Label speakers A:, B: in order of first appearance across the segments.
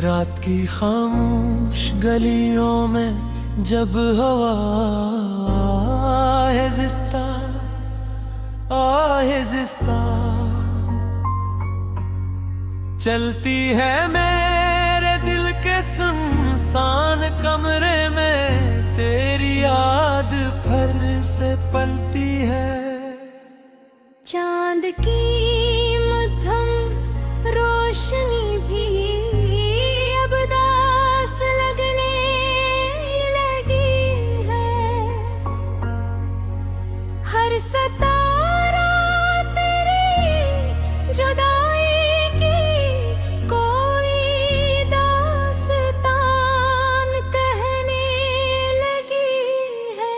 A: रात की खामोश गलियों में जब हवा आहिस्ता आहिस्ता चलती है मेरे दिल के सुनसान कमरे में, तेरी याद फिर से पलती है।
B: चांद की मध्यम रोशनी भी अब दास लगने लगी है। हर सितारा तेरी जुदाई की कोई दास्तान कहने लगी है।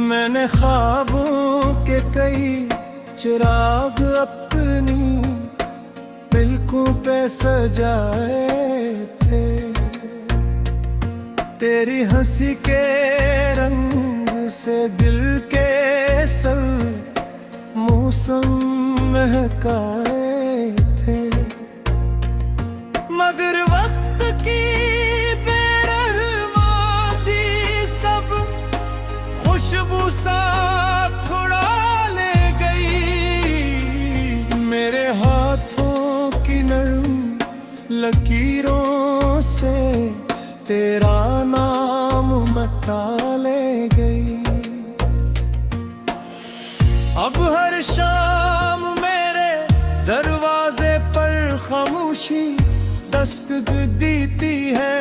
A: मैंने ख्वाबों के कई चिराग अपनी पलकों पे सजाए थे, तेरी हंसी के रंग से दिल के सब मौसम महकाए थे। मगर वक्त की बेरहमानी सब खुशबू साथ उड़ा ले गई। मेरे हाथों की नरम लकीरों से तेरा नाम मिटा ले गई। अब हर शाम मेरे दरवाजे पर खामोशी दस्तक देती है,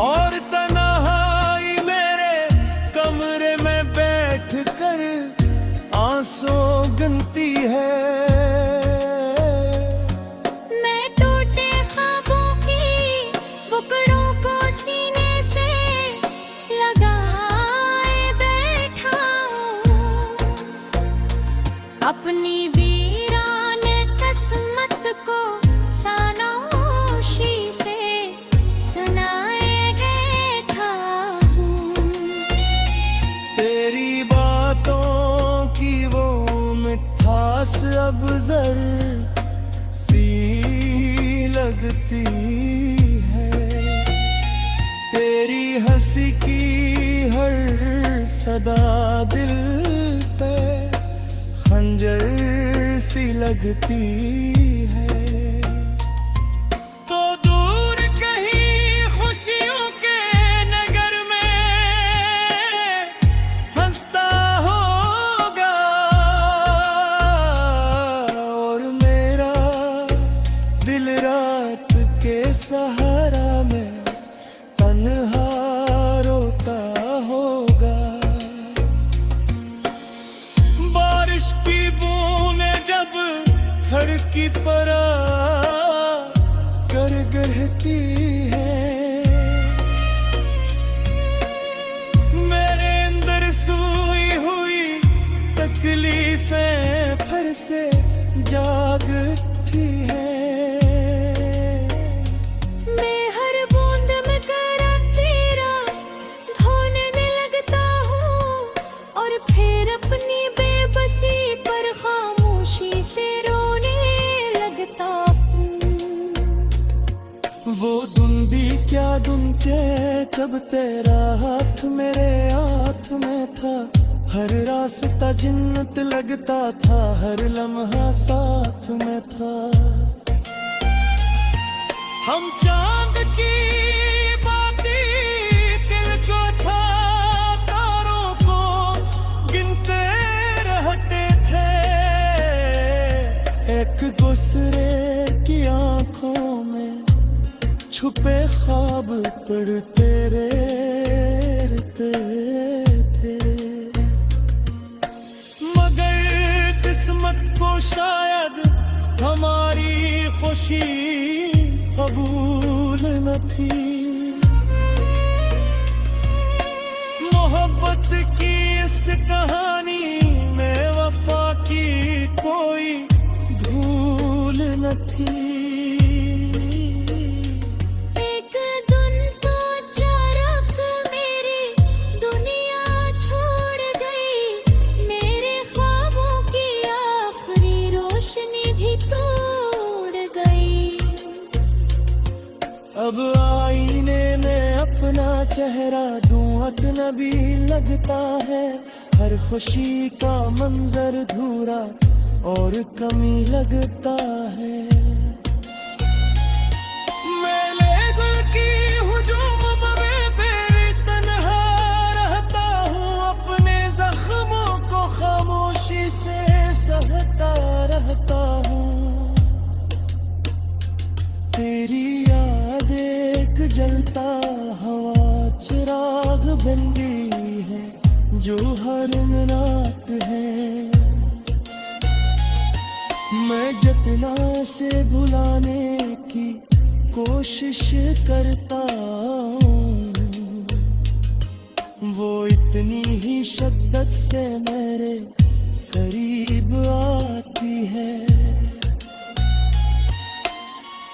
A: और तन्हाई मेरे कमरे में बैठ कर आंसू गिनती है।
B: मैं टूटे ख्वाबों की बुकड़ों को सीने से लगाए बैठा हूँ, अपनी वीरान किस्मत को खामोशी से सुनाए बैठा हूँ।
A: तेरी बातों की वो मिठास अब जर सी लगती है। तेरी हंसी की हर सदा दिल पे खंजर सी लगती है। तो दूर कहीं खुशियों के नगर में हंसता होगा, और मेरा दिल रात के सहारा में तन्हा रोता होगा। बारिश की बूंदें जब धरती पर कर गिरती है, मेरे अंदर सोई हुई तकलीफें फिर से जाग उठी है।
B: मैं हर बूंद में करा तेरा धोने लगता हूँ, और फिर अपनी बेबसी पर खामोशी से रोने लगता हूँ।
A: वो धुन भी क्या धुन के जब तेरा हाथ मेरे हाथ में था, हर रास्ता जन्नत लगता था, हर लम्हा साथ में था। हम चांद की बाती दिल को था, तारों को गिनते रहते थे। एक दूसरे की आंखों में छुपे ख्वाब पढ़ते रहते थे। मगर किस्मत को शायद हमारी खुशी कबूल न थी। मोहब्बत की इस कहानी में वफा की कोई धूल न थी।
B: एक दिन तो चारक मेरी दुनिया छोड़ गई,
A: आईने में अपना चेहरा दूं अजनबी लगता है। हर खुशी का मंजर धूरा और कमी लगता है। मेले गुल की हुजूम में तेरे तन्हा रहता हूँ, अपने जख्मों को खामोशी से सहता रहता हूँ। तेरी याद एक जलता हवा चिराग बन गई है, जो हर मिनट है। मैं जितना से भुलाने की कोशिश करता हूँ, वो इतनी ही शिद्दत से मेरे करीब आती है।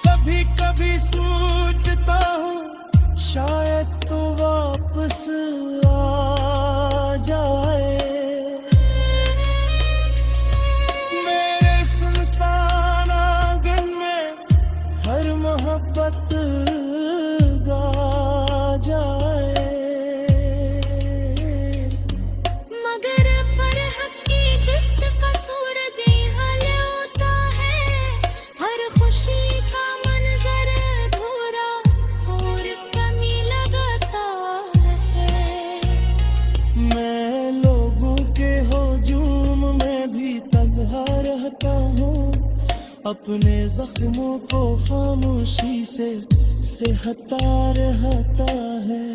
A: कभी कभी सोचता हूँ शायद तो वापस आ जाए। मेरे सुनसान आंगन में हर मोहब्बत गा जाए।
B: मगर पर हकीकत का सूरज यहाँ होता है। हर खुशी का मंजर अधूरा और कमी लगाता है।
A: मैं लोगों के हुजूम में भी तन्हा रहता हूँ, अपने जख्मों को खामोशी से सहता रहता है।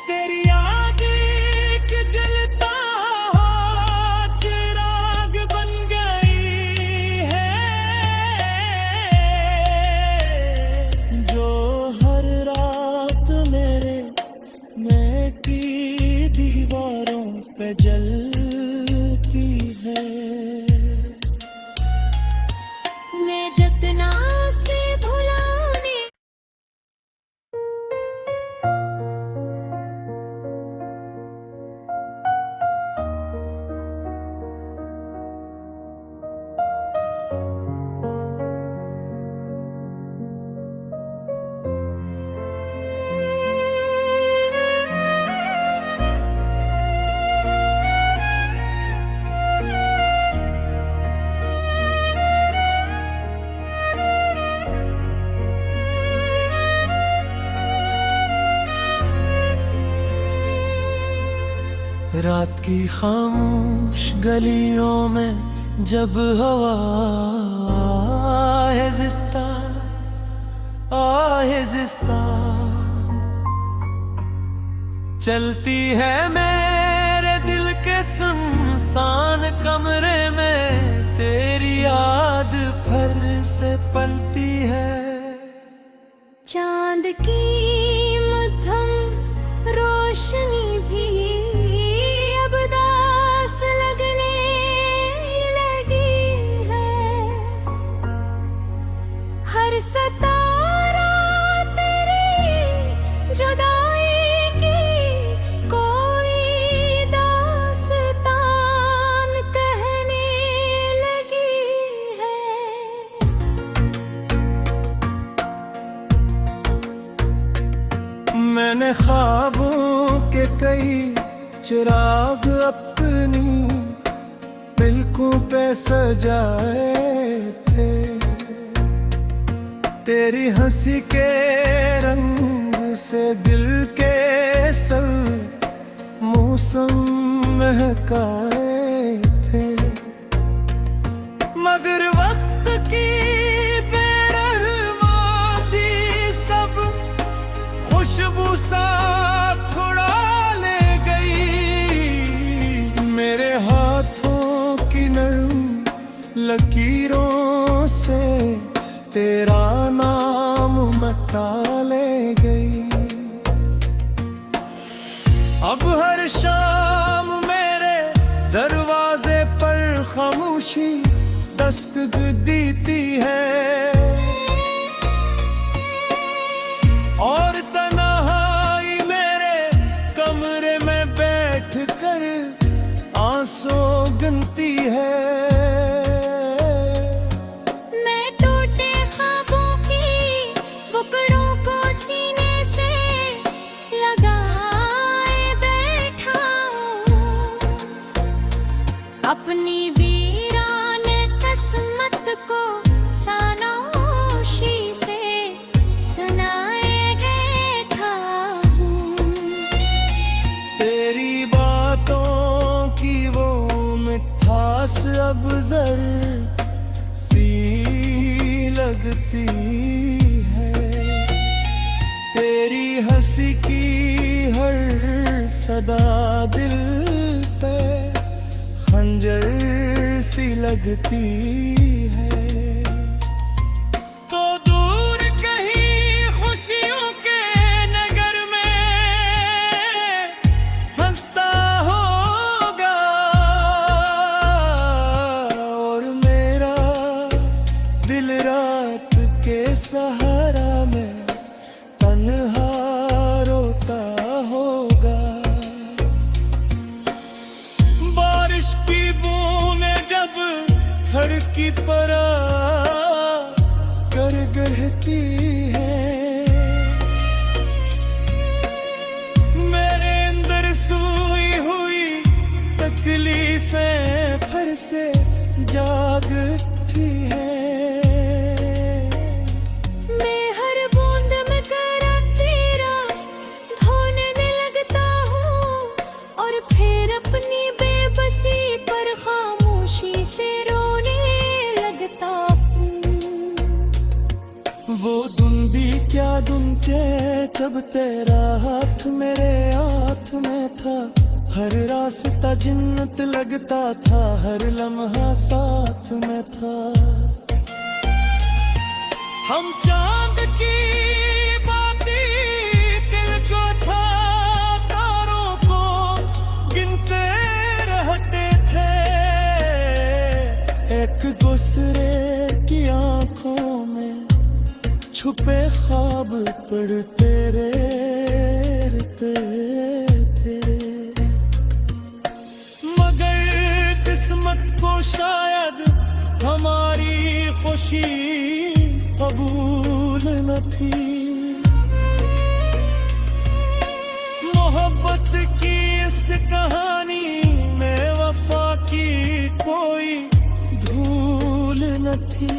A: तेरी याद एक जलता हुआ चिराग बन गई है, जो हर रात मेरे मैं की दीवारों पे जलती है।
B: मैं जितना से भुलाने
A: रात की खामोश गलियों में जब हवा आहिस्ता आहिस्ता चलती है मेरे दिल के सुनसान कमरे में, तेरी याद फिर से पलती है।
B: चांद की मध्यम रोशनी भी अब दास लगने लगी है। हर सितारा तेरी जुदाई की कोई दास्तान कहने लगी है।
A: मैंने ख्वाबों के कई चिराग अपनी पलकों पे सजाए थे, तेरी हंसी के रंग से दिल के सर मौसम महकाए थे। मगर वक्त की बेरहमानी सब खुशबू साथ उड़ा ले गई। मेरे हाथों की नरम लकीरों से तेरा नाम मिटा ले गई। अब हर शाम मेरे दरवाजे पर खामोशी दस्तक देती है, और तन्हाई मेरे कमरे में बैठ कर आंसू गिनती है।
B: मैं टूटे ख्वाबों की
A: सब जर सी लगती है। तेरी हंसी की हर सदा दिल पे खंजर सी लगती है। तो दूर कहीं खुशियों के नगर में हंसता होगा और मेरा दिल रात के सहारा में तन्हा रोता होगा। बारिश की बूंदें जब घर की परा कर गिरती है, मेरे अंदर सोई हुई तकलीफें फिर से जागती है।
B: मैं हर बूंद में तेरा चेहरा धोने लगता हूँ और फिर अपनी बेबसी पर खामोशी से रोने लगता हूँ।
A: वो धुन भी क्या धुन के जब तेरा हाथ मेरे हाथ में था। हर रास्ता जन्नत लगता था, हर लम्हा साथ में था। हम चांद की बाती दिल को था, तारों को गिनते रहते थे। एक दूसरे की आंखों में छुपे ख्वाब पढ़ते रहते थे। मगर किस्मत को शायद हमारी खुशी कबूल न थी। मोहब्बत की इस कहानी में वफा की कोई धूल न थी।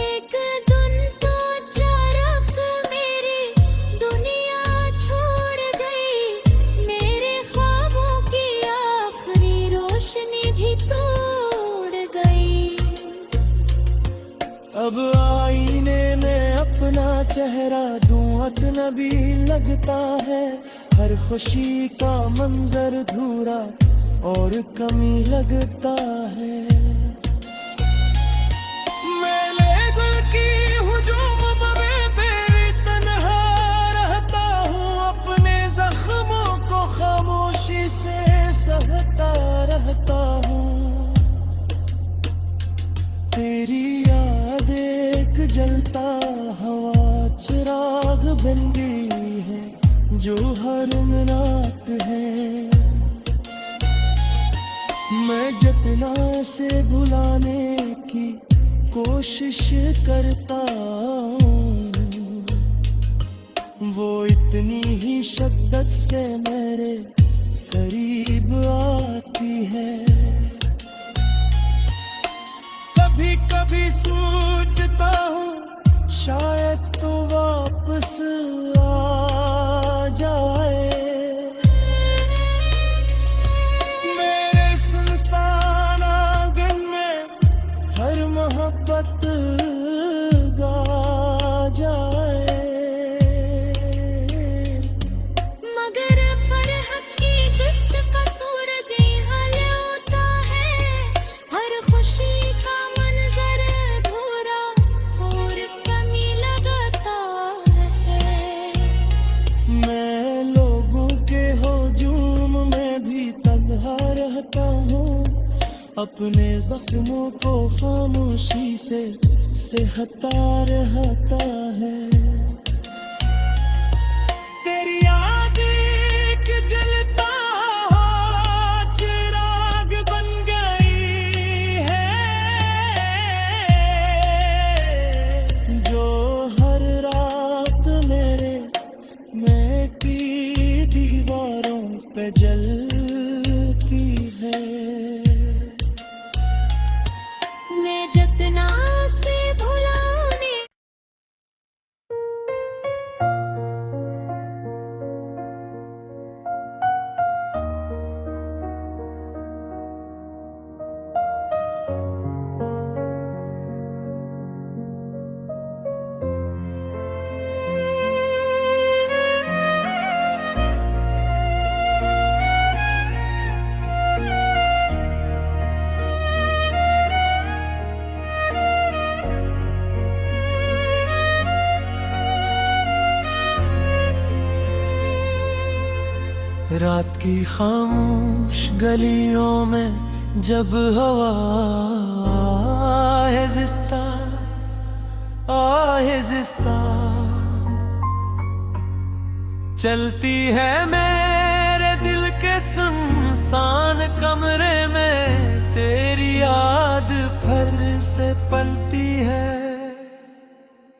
B: एक दिन तो अचानक मेरी दुनिया छोड़ गई, मेरे ख्वाबों की आखिरी रोशनी भी तोड़ गई।
A: अब आईने में अपना चेहरा दूं अजनबी लगता है। हर खुशी का मंजर धूरा और कमी लगता है। मेले गुल की हुजूम में तेरी तन्हा रहता हूँ, अपने जख्मों को खामोशी से सहता रहता हूँ। तेरी याद एक जलता हवा चिराग बन गई है जो हर मिनट है। मैं जितना से भुलाने की कोशिश करता हूँ, वो इतनी ही शिद्दत से मेरे करीब आती है। कभी कभी सोचता हूँ शायद तो वापस आ जाए। मेरे सुनसान आंगन में हर मोहब्बत गा जाए।
B: मगर पर हकीकत का सूरज यहाँ होता है, हर खुशी का मंजर अधूरा और कमी लगाता है।
A: मैं लोगों के हुजूम में भी तन्हा रहता हूँ, अपने जख्मों को खामोशी से सहता रहता है। तेरी याद एक जलता चिराग बन गई है, जो हर रात मेरे मैं की दीवारों पे जलती है।
B: मैं जितना से भुलाने
A: रात की खामोश गलियों में जब हवा आहिस्ता आहिस्ता चलती है मेरे दिल के सुनसान कमरे में, तेरी याद फिर से पलती है।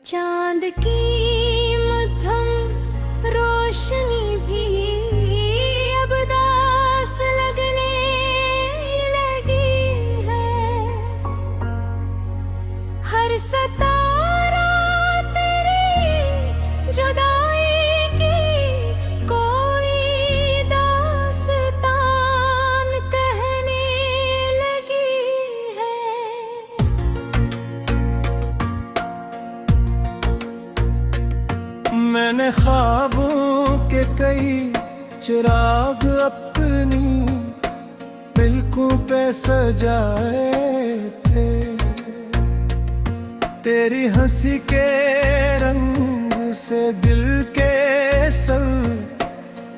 B: चांद की मध्यम रोशनी भी अब दास लगने लगी है। हर सितारा तेरी जुदाई की कोई दास्तान कहने लगी है।
A: मैंने ख्वाबों के कई चिराग अपनी पलकों पे सजाए थे, तेरी हंसी के रंग से दिल के संग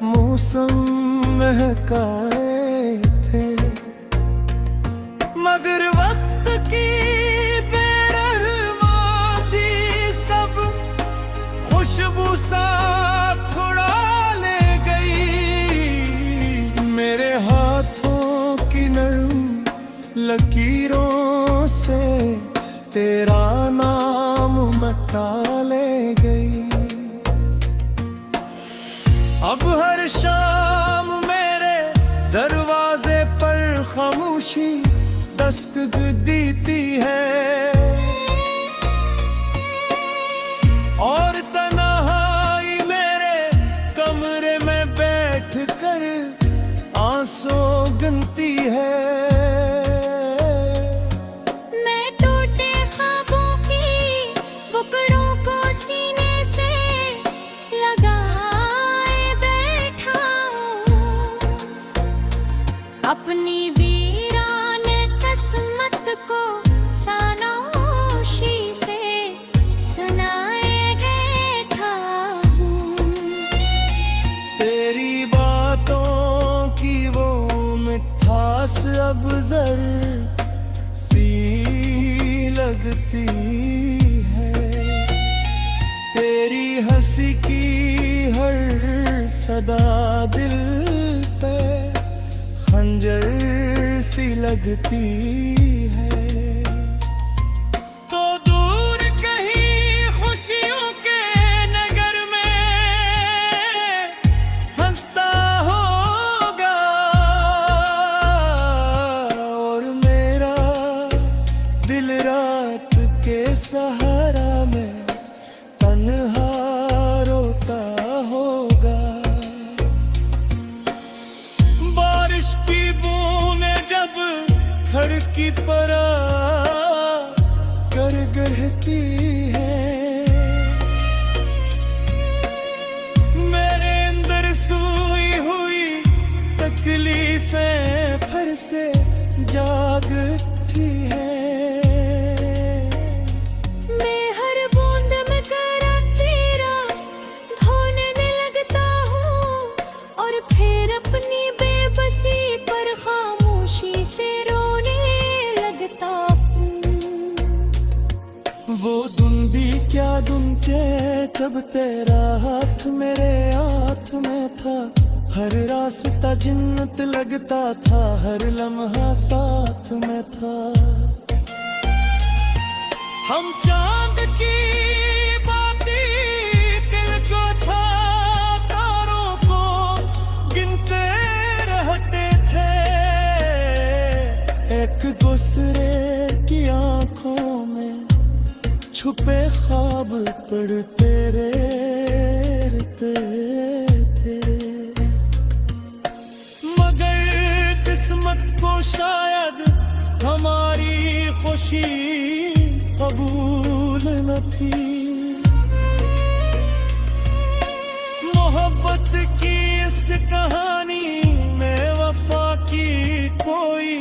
A: मौसम महकाए थे। मगर वक्त की बेरहमानी सब खुशबू साथ उड़ा ले गई। मेरे हाथों की नरम लकीरों से तेरा नाम मिटा ले गई। अब हर शाम मेरे दरवाजे पर खामोशी दस्तक देती है, और तन्हाई मेरे कमरे में बैठ कर आंसू गिनती है।
B: मैं टूटे ख्वाबों की बुकड़ों को सीने से लगाए बैठा हूँ, अपनी वीरान किस्मत को खामोशी से सुनाए बैठा हूँ।
A: तेरी बातों की वो मिठास अब जर सी लगती है, तेरी हंसी की हर सदा दिल पे खंजर सी लगती है। तो दूर कहीं खुशियों के नगर में हंसता होगा, और मेरा दिल रात के सहारा में तन्हा रोता होगा। बारिश की बूंदें जब खिड़की पर कर गिरती है, मेरे अंदर सोई हुई तकलीफें फिर से जाग उठी है।
B: मैं हर बूंद में करा तेरा धोने लगता हूँ, और फिर अपनी बेबसी पर खामोशी से रोने लगता हूँ।
A: वो दिन भी क्या दिन थे जब तेरा हाथ मेरे हाथ में था, हर रास्ता जन्नत लगता था, हर लम्हा साथ में था। हम चांद की बाती दिल को था, तारों को गिनते रहते थे, एक दूसरे की आंखों में छुपे ख्वाब पढ़ते रहते थे। मगर किस्मत को शायद हमारी खुशी कबूल न थी, मोहब्बत की इस कहानी में वफा की कोई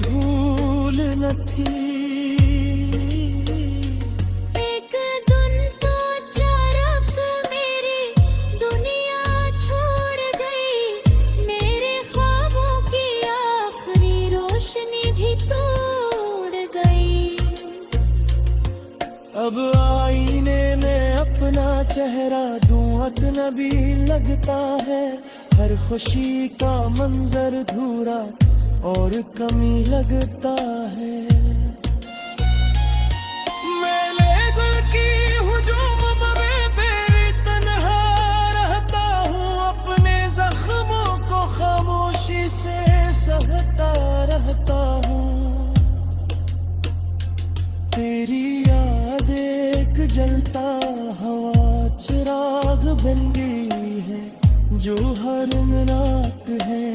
A: धूल न थी।
B: एक दिन तो चारक मेरी दुनिया छोड़ गई,
A: आईने में अपना चेहरा दूं अजनबी लगता है। हर खुशी का मंजर धूरा और कमी लगता है। मेले गुल की हुजूम में तेरी तन्हा रहता हूँ, अपने जख्मों को खामोशी से सहता रहता हूँ। तेरी याद एक जलता हवा चिराग बन गई है, जो हर रात है।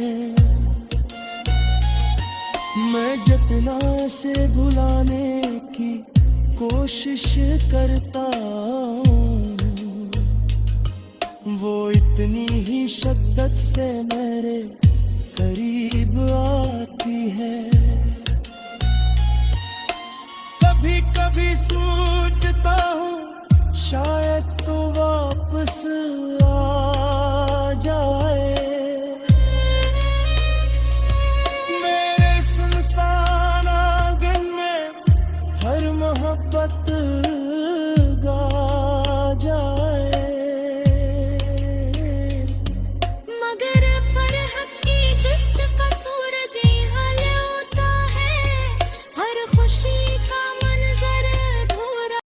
A: मैं जितना से भुलाने की कोशिश करता हूँ, वो इतनी ही शिद्दत से मेरे करीब आती है। कभी कभी सोचता हूँ